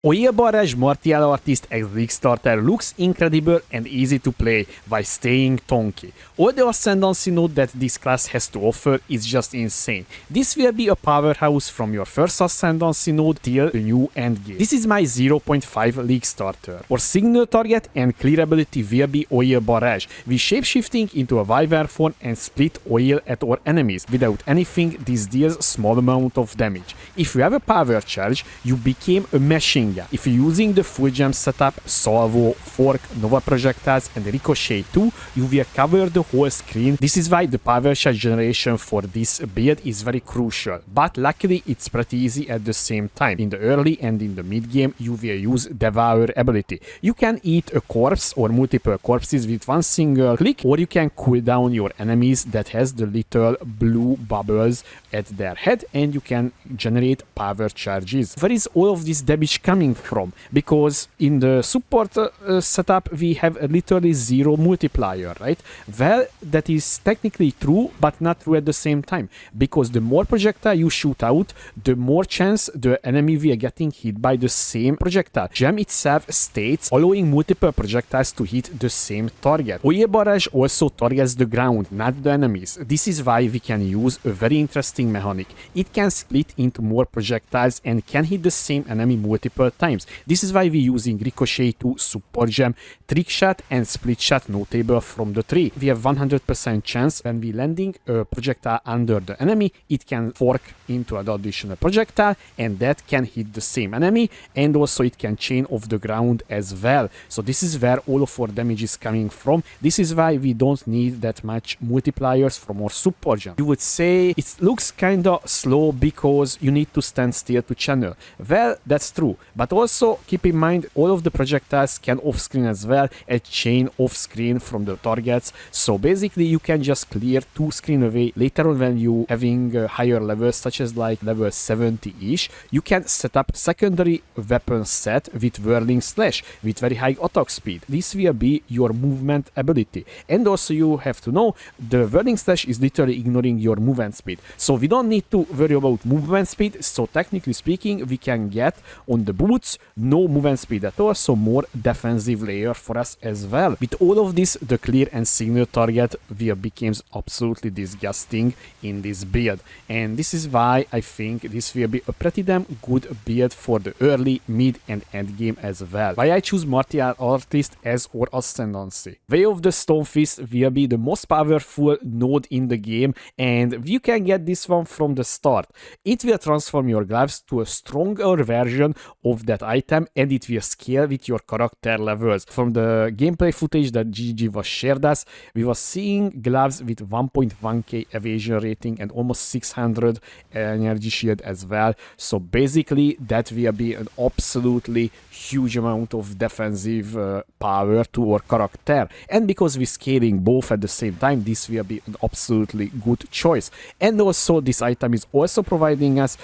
Oil Barrage Martial Artist as League Starter looks incredible and easy to play while staying tonky. All the Ascendancy node that this class has to offer is just insane. This will be a powerhouse from your first Ascendancy node till the new endgame. This is my 0.5 League Starter. Our signal target and clear ability will be Oil Barrage, with shapeshifting into a Wyvern form and split oil at our enemies. Without anything, this deals a small amount of damage. If you have a power charge, you became a machine. If you're using the full gem setup, Salvo, Fork, Nova projectiles and Ricochet 2, you will cover the whole screen. This is why the power charge generation for this build is very crucial, but luckily it's pretty easy at the same time. In the early and in the mid game, you will use Devour ability. You can eat a corpse or multiple corpses with one single click, or you can cool down your enemies that has the little blue bubbles at their head, and you can generate power charges. Where is all of this damage coming from? Because in the support setup we have a literally zero multiplier, right? Well, that is technically true, but not true at the same time, because the more projectile you shoot out, the more chance the enemy will getting hit by the same projectile. Gem itself states allowing multiple projectiles to hit the same target. Oil Barrage also targets the ground, not the enemies. This is why we can use a very interesting mechanic. It can split into more projectiles and can hit the same enemy multiple times. This is why we're using Ricochet 2, Support Gem, Trick Shot and Split Shot notable from the tree. We have 100% chance when we landing a projectile under the enemy, it can fork into an additional projectile and that can hit the same enemy, and also it can chain off the ground as well. So this is where all of our damage is coming from. This is why we don't need that much multipliers from our Support Gem. You would say it looks kinda slow because you need to stand still to channel. Well, that's true, but also keep in mind all of the projectiles can off-screen as well and chain off-screen from the targets. So basically you can just clear 2 screen away. Later on when you having higher levels such as like level 70-ish, you can set up secondary weapon set with Whirling Slash with very high attack speed. This will be your movement ability. And also you have to know the Whirling Slash is literally ignoring your movement speed. So we don't need to worry about movement speed. So technically speaking, we can get on the boots no movement speed at all, so more defensive layer for us as well. With all of this, the clear and signal target will becomes absolutely disgusting in this build, and this is why I think this will be a pretty damn good build for the early, mid and end game as well. Why I choose Martial Artist as our Ascendancy. Way of the Stone Fist will be the most powerful node in the game, and you can get this one from the start. It will transform your gloves to a stronger version of that item, and it will scale with your character levels. From the gameplay footage that GG was shared us, we were seeing gloves with 1.1k evasion rating and almost 600 energy shield as well. So basically that will be an absolutely huge amount of defensive power to our character, and because we're scaling both at the same time, this will be an absolutely good choice. And also this item is also providing us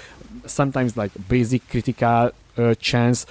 sometimes like basic critical chance,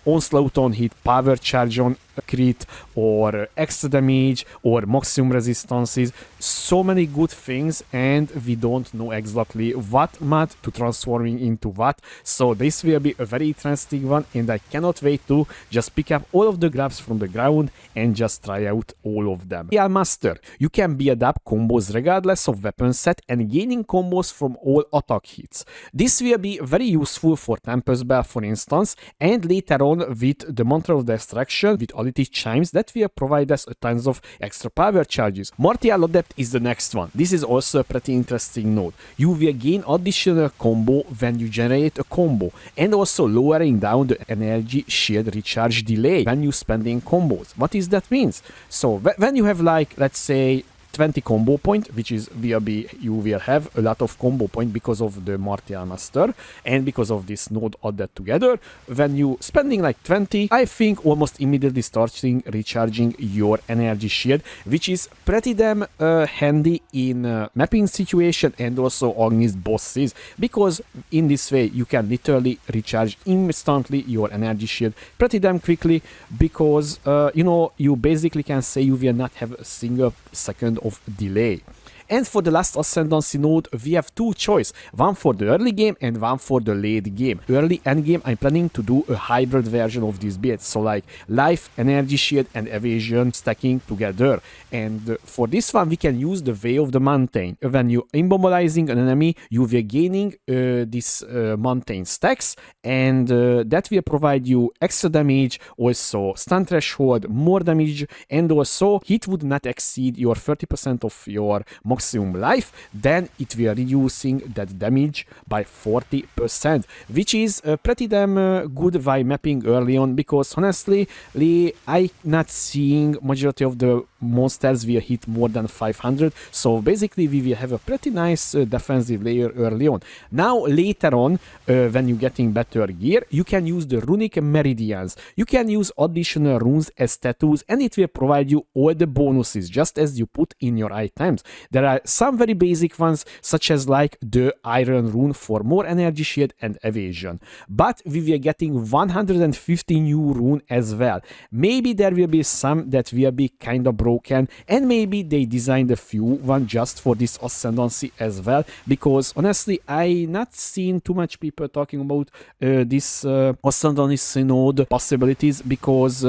onslaught on hit, power charge on crit, or extra damage, or maximum resistances. So many good things, and we don't know exactly what mod to transforming into what. So this will be a very interesting one, and I cannot wait to just pick up all of the gloves from the ground and just try out all of them. Yeah, Master, you can build up combos regardless of weapon set and gaining combos from all attack hits. This will be very useful for Tempest Bell, for instance, and later on with the Mantra of Destruction with Ality Chimes that will provide us a tons of extra power charges. Martial Adept is the next one. This is also a pretty interesting node. You will gain additional combo when you generate a combo, and also lowering down the energy shield recharge delay when you spending combos. What is that means? So when you have like, let's say 20 combo point, which is you will have a lot of combo point because of the Martial Master and because of this node added together. When you spending like 20, I think almost immediately starting recharging your energy shield, which is pretty damn handy in mapping situation and also against bosses, because in this way you can literally recharge instantly your energy shield pretty damn quickly, because you know, you basically can say you will not have a single second of delay. And for the last Ascendancy node, we have two choice, one for the early game and one for the late game. Early end game, I'm planning to do a hybrid version of this build, so like life, energy shield and evasion stacking together. And for this one, we can use the Way of the Mountain. When you immobilizing an enemy, you will gaining this mountain stacks, and that will provide you extra damage, also stun threshold, more damage, and also hit would not exceed your 30% of your maximum life, then it will reducing that damage by 40%, which is pretty damn good by mapping early on, because honestly, I not seeing majority of the monsters will hit more than 500, so basically we will have a pretty nice defensive layer early on. Now later on, when you're getting better gear, you can use the runic meridians. You can use additional runes as tattoos, and it will provide you all the bonuses just as you put in your items. There are some very basic ones, such as like the iron rune for more energy shield and evasion, but we will getting 150 new rune as well. Maybe there will be some that will be kind of broken, and maybe they designed a few one just for this Ascendancy as well, because honestly I not seen too much people talking about this Ascendancy node possibilities, because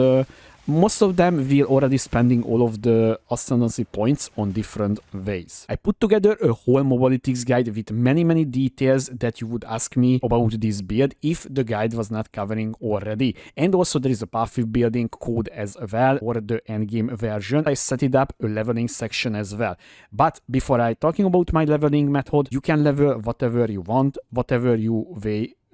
most of them will already spending all of the Ascendancy points on different ways. I put together a whole mobilities guide with many details that you would ask me about this build if the guide was not covering already. And also there is a passive building code as well, or the endgame version. I set it up a leveling section as well. But before I talking about my leveling method, you can level whatever you want, whatever you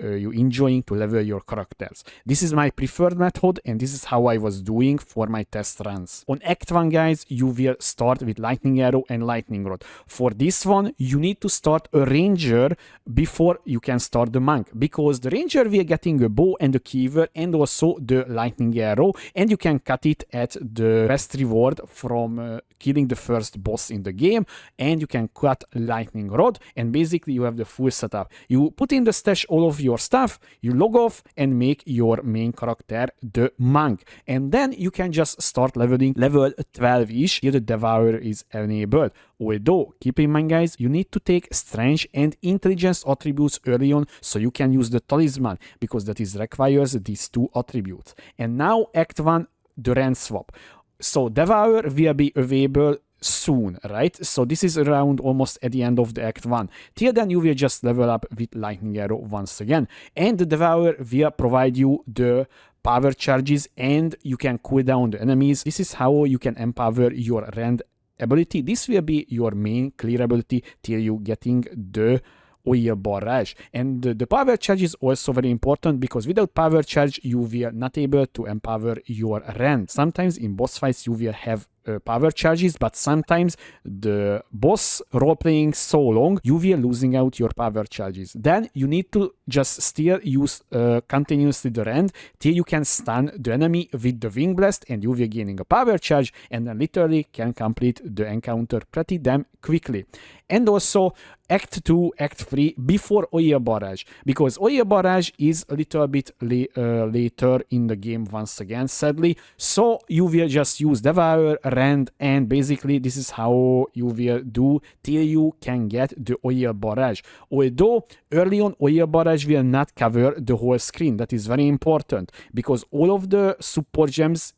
you enjoying to level your characters. This is my preferred method, and this is how I was doing for my test runs. On Act 1, guys, you will start with Lightning Arrow and Lightning Rod. For this one, you need to start a Ranger before you can start the Monk, because the Ranger will getting a bow and a cleaver and also the Lightning Arrow, and you can cut it at the best reward from killing the first boss in the game, and you can cut Lightning Rod, and basically you have the full setup. You put in the stash all of your stuff, you log off and make your main character the Monk, and then you can just start leveling level 12-ish till the Devourer is enabled. Although, keep in mind, guys, you need to take Strength and Intelligence attributes early on so you can use the Talisman, because that is requires these two attributes. And now Act 1, the Rend swap. So Devourer will be available soon, right? So this is around almost at the end of the Act 1. Till then you will just level up with Lightning Arrow once again. And the Devourer will provide you the power charges, and you can cool down the enemies. This is how you can empower your Rend ability. This will be your main clear ability till you getting the Oil Barrage. And the power charge is also very important, because without power charge you will not able to empower your Rend. Sometimes in boss fights you will have power charges, but sometimes the boss role playing so long you will losing out your power charges. Then you need to just still use continuously the Rend till you can stun the enemy with the Wing Blast, and you will gaining a power charge, and then literally can complete the encounter pretty damn quickly. And also Act 2, Act 3 before Oil Barrage, because Oil Barrage is a little bit later in the game once again, sadly. So you will just use Devourer, Rend, and basically this is how you will do till you can get the Oil Barrage. Although early on Oil Barrage will not cover the whole screen. That is very important, because all of the support gems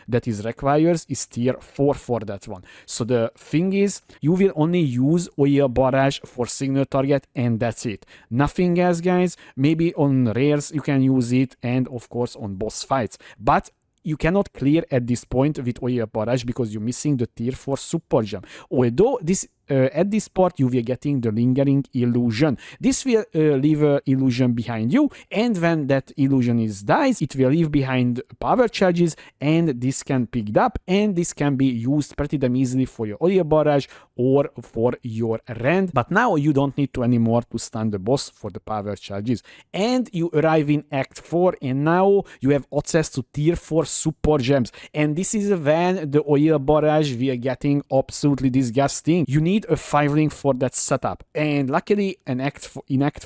that requires is tier 4 for that one. So the thing is, you will only use Oil Barrage for signal target, and that's it. Nothing else, guys. Maybe on rares you can use it, and of course on boss fights. But you cannot clear at this point with Oil Barrage because you're missing the tier 4 support gem. Although this at this part you will getting the lingering illusion. This will leave an illusion behind you, and when that illusion dies, it will leave behind power charges, and this can pick up, and this can be used pretty damn easily for your Oil Barrage or for your Rend. But now you don't need to anymore to stun the boss for the power charges. And you arrive in Act 4, and now you have access to tier 4 support gems, and this is when the Oil Barrage we are getting absolutely disgusting. You need a 5-link for that setup, and luckily in Act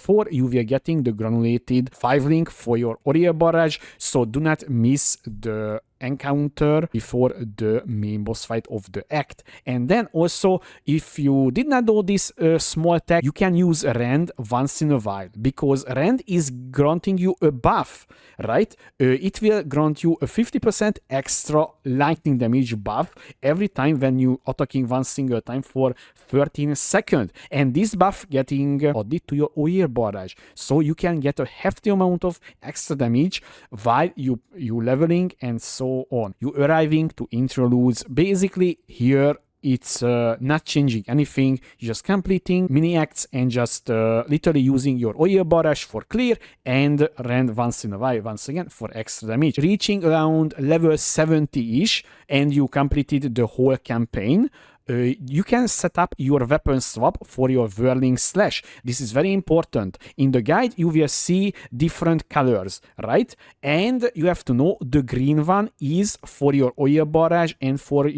4 you will getting the granulated 5-link for your Oil Barrage, so do not miss the encounter before the main boss fight of the act. And then also, if you did not know this small tech, you can use Rend once in a while, because Rend is granting you a buff, right? It will grant you a 50% extra lightning damage buff every time when you attacking one single time for 13 seconds. And this buff getting added to your OER barrage, so you can get a hefty amount of extra damage while you leveling and so on. You arriving to introduce basically here. It's not changing anything, just completing mini acts and just literally using your oil barrage for clear and Rend once in a while, once again, for extra damage. Reaching around level 70-ish and you completed the whole campaign. You can set up your weapon swap for your whirling slash. This is very important. In the guide, you will see different colors, right? And you have to know the green one is for your oil barrage and for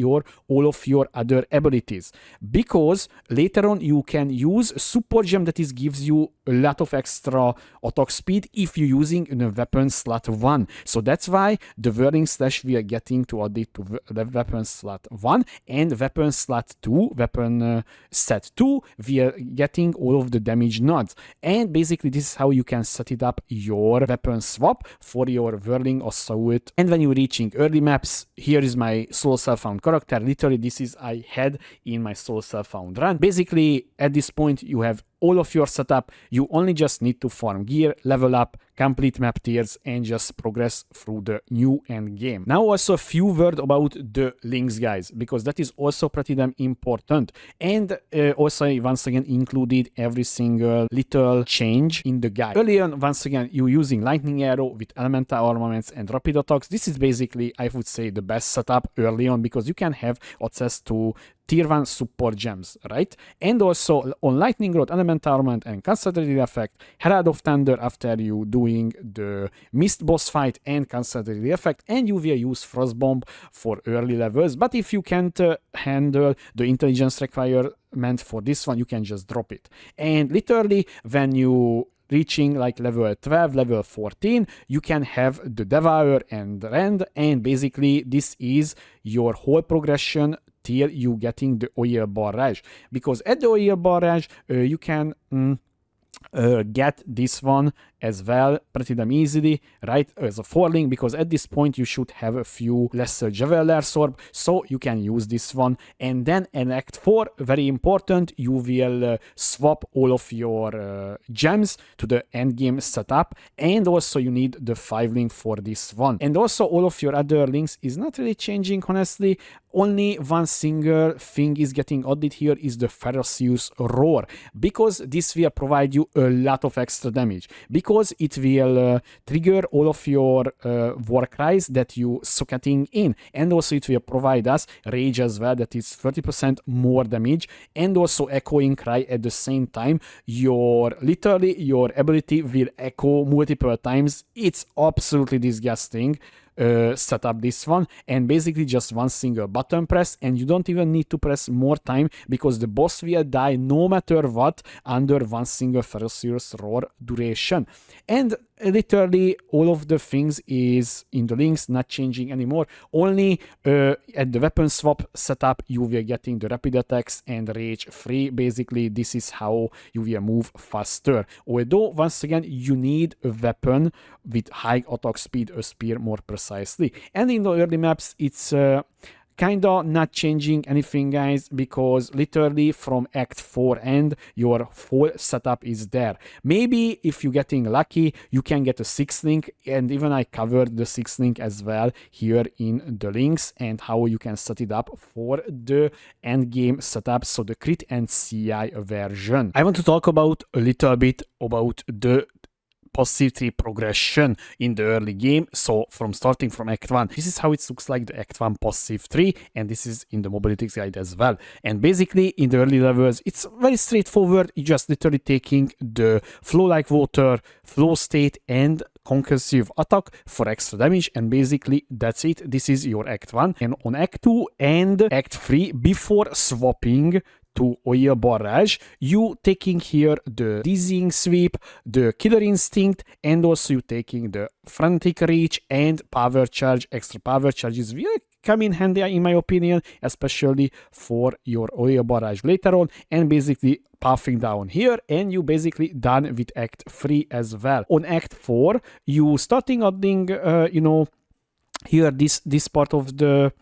all of your other abilities. Because later on, you can use super gem that gives you a lot of extra attack speed if you're using in a weapon slot 1. So that's why the whirling slash we are getting to add it to the weapon slot 1 and weapon slot 2, weapon set 2, we are getting all of the damage nodes. And basically this is how you can set it up your weapon swap for your whirling assault. And when you're reaching early maps, here is my solo self-found character. Literally this is I had in my solo self-found run. Basically at this point you have all of your setup. You only just need to farm gear, level up, complete map tiers, and just progress through the new end game. Now also a few words about the links, guys, because that is also pretty damn important. And also once again included every single little change in the guide. Earlier once again you're using lightning arrow with elemental armaments and rapid attacks. This is basically, I would say, the best setup early on, because you can have access to tier 1 support gems, right? And also on lightning rod, elemental armament and concentrated effect, Herald of Thunder after you doing the mist boss fight and concentrated effect, and you will use frost bomb for early levels. But if you can't handle the intelligence requirement for this one, you can just drop it. And literally when you reaching like level 12, level 14, you can have the Devour and Rend, and basically this is your whole progression till you getting the oil barrage. Because at the oil barrage, you can get this one as well pretty damn easily, right, as a 4-link, because at this point you should have a few lesser Javeler Orb, so you can use this one. And then in Act 4, very important, you will swap all of your gems to the endgame setup, and also you need the 5-link for this one. And also all of your other links is not really changing, honestly. Only one single thing is getting added here is the Ferocious Roar, because this will provide you a lot of extra damage, because it will trigger all of your war cries that you socketing in, and also it will provide us rage as well, that is 30% more damage, and also echoing cry at the same time. Literally your ability will echo multiple times. It's absolutely disgusting. Set up this one, and basically just one single button press, and you don't even need to press more time, because the boss will die no matter what under one single Ferocious Roar duration. And literally all of the things is in the links, not changing anymore. Only at the weapon swap setup you will getting the rapid attacks and rage free. Basically this is how you will move faster, although once again you need a weapon with high attack speed, a spear more precisely. And in the early maps it's kinda not changing anything, guys, because literally from Act 4 end your full setup is there. Maybe if you're getting lucky you can get a 6-link, and even I covered the 6-link as well here in the links, and how you can set it up for the end game setup, so the crit and CI version. I want to talk about a little bit about the passive tree progression in the early game. So from starting from Act 1, this is how it looks like, the Act 1 passive tree, and this is in the mobility guide as well. And basically in the early levels it's very straightforward. You just literally taking the flow like water, flow state, and concussive attack for extra damage, and basically that's it. This is your Act 1. And on Act 2 and Act 3, before swapping to Oil Barrage, you taking here the Dizzying Sweep, the Killer Instinct, and also you taking the Frantic Reach and Power Charge. Extra Power Charges will come in handy in my opinion, especially for your Oil Barrage later on, and basically puffing down here, and you basically done with Act 3 as well. On Act 4, you starting adding, here this part of the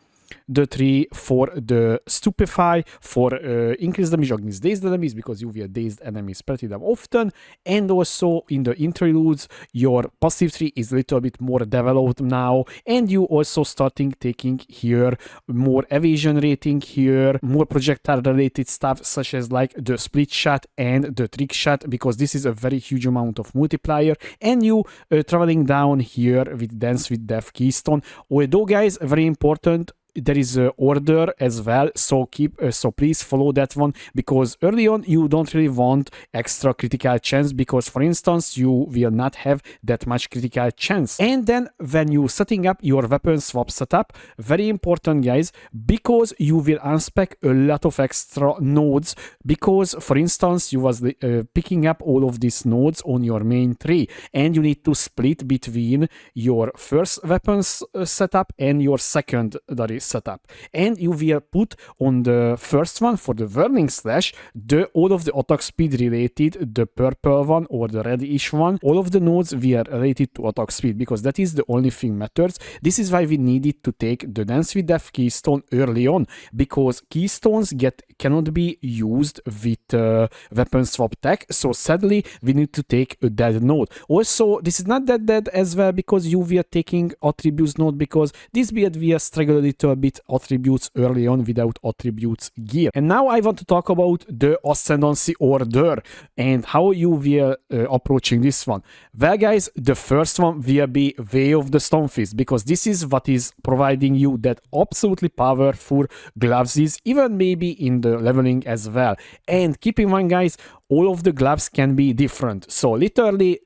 tree for the Stupefy, for increase damage against dazed enemies, because you will dazed enemies pretty damn often, and also in the interludes your passive tree is a little bit more developed now, and you also starting taking here more evasion rating here, more projectile related stuff such as like the split shot and the trick shot, because this is a very huge amount of multiplier, and you traveling down here with Dance with Death Keystone. Although guys, very important, there is a order as well, so please follow that one, because early on you don't really want extra critical chance, because for instance you will not have that much critical chance. And then when you setting up your weapon swap setup, very important guys, because you will unspec a lot of extra nodes, because for instance you was picking up all of these nodes on your main tree, and you need to split between your first weapons setup and your secondary setup, and you will put on the first one for the Whirling Slash all of the attack speed related, the purple one or the reddish one, all of the nodes we are related to attack speed, because that is the only thing matters. This is why we needed to take the Dance with Death Keystone early on, because keystones cannot be used with weapon swap tech, so sadly we need to take a dead node. Also this is not that dead as well, because you were taking attributes node, because this build we struggle a little bit attributes early on without attributes gear. And now I want to talk about the Ascendancy order and how you will approaching this one. Well guys, the first one will be Way of the Stonefist, because this is what is providing you that absolutely powerful gloves, even maybe in the leveling as well. And keep in mind guys, all of the gloves can be different, so literally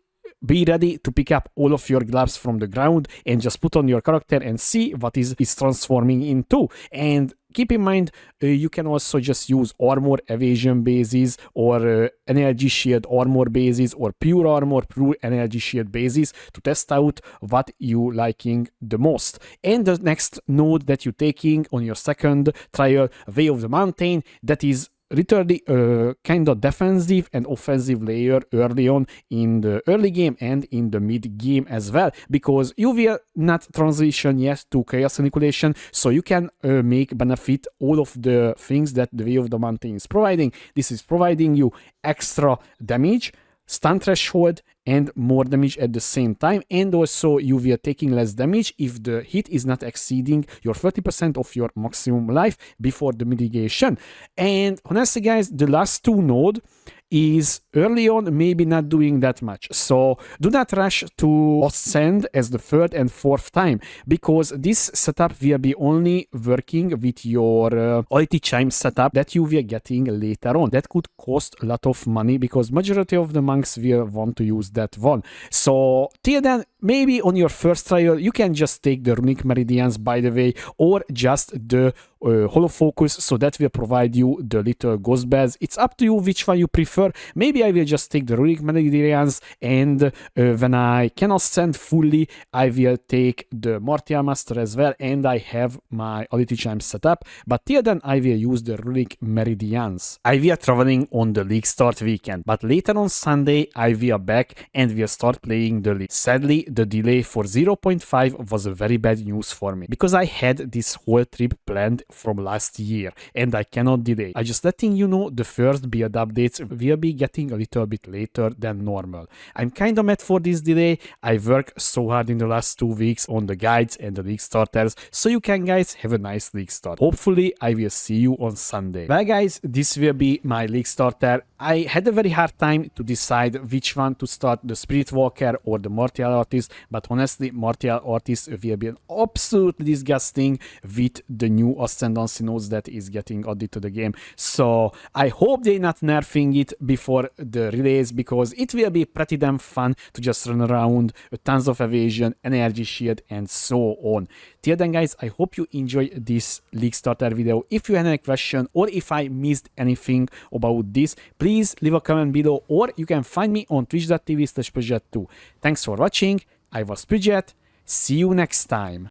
be ready to pick up all of your gloves from the ground and just put on your character and see what is transforming into. And keep in mind, you can also just use armor evasion bases, or energy shield armor bases, or pure armor, pure energy shield bases to test out what you liking the most. And the next node that you're taking on your second trial, Way of the Mountain, that is literally a kind of defensive and offensive layer early on in the early game and in the mid game as well, because you will not transition yet to Chaos Annihilation, so you can make benefit all of the things that the Way of the Mountain is providing. This is providing you extra damage, stun threshold, and more damage at the same time, and also you will taking less damage if the hit is not exceeding your 30% of your maximum life before the mitigation. And honestly guys, the last two node is early on maybe not doing that much, so do not rush to ascend as the third and fourth time, because this setup will be only working with your Alti Chime setup that you will getting later on. That could cost a lot of money, because majority of the monks will want to use that one. So till then, maybe on your first trial you can just take the Runic Meridians, by the way, or just the Hollow Focus, so that will provide you the little ghost bells. It's up to you which one you prefer. Maybe I will just take the Runic Meridians, and when I cannot send fully, I will take the Martial Master as well, and I have my Alti Chime set up, but till then I will use the Runic Meridians. I will traveling on the League Start weekend, but later on Sunday I will back and will start playing the League. Sadly, the delay for 0.5 was a very bad news for me, because I had this whole trip planned from last year and I cannot delay. I just letting you know the first build updates will be getting a little bit later than normal. I'm kinda mad for this delay. I worked so hard in the last 2 weeks on the guides and the League starters, so you can guys have a nice League start. Hopefully I will see you on Sunday. Well guys, this will be my League starter. I had a very hard time to decide which one to start, the Spirit Walker or the Martial Artist, but honestly Martial Artist will be absolutely disgusting with the new Ascendancy nodes that is getting added to the game. So I hope they're not nerfing it before the release, because it will be pretty damn fun to just run around, tons of evasion, energy shield, and so on. Till then, guys, I hope you enjoyed this League Starter video. If you had any question or if I missed anything about this, please leave a comment below, or you can find me on twitch.tv/Pridget2. Thanks for watching. I was Pridget. See you next time.